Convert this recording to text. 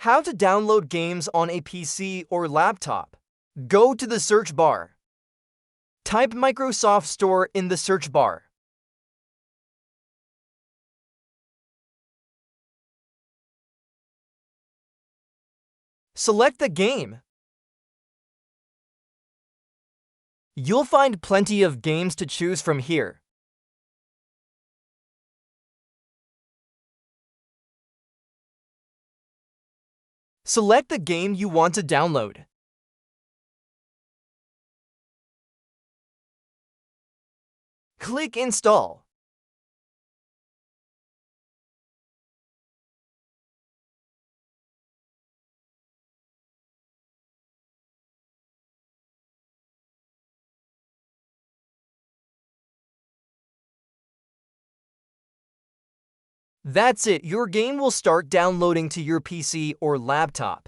How to download games on a PC or laptop. Go to the search bar. Type Microsoft Store in the search bar. Select the game. You'll find plenty of games to choose from here. Select the game you want to download. Click Install. That's it, your game will start downloading to your PC or laptop.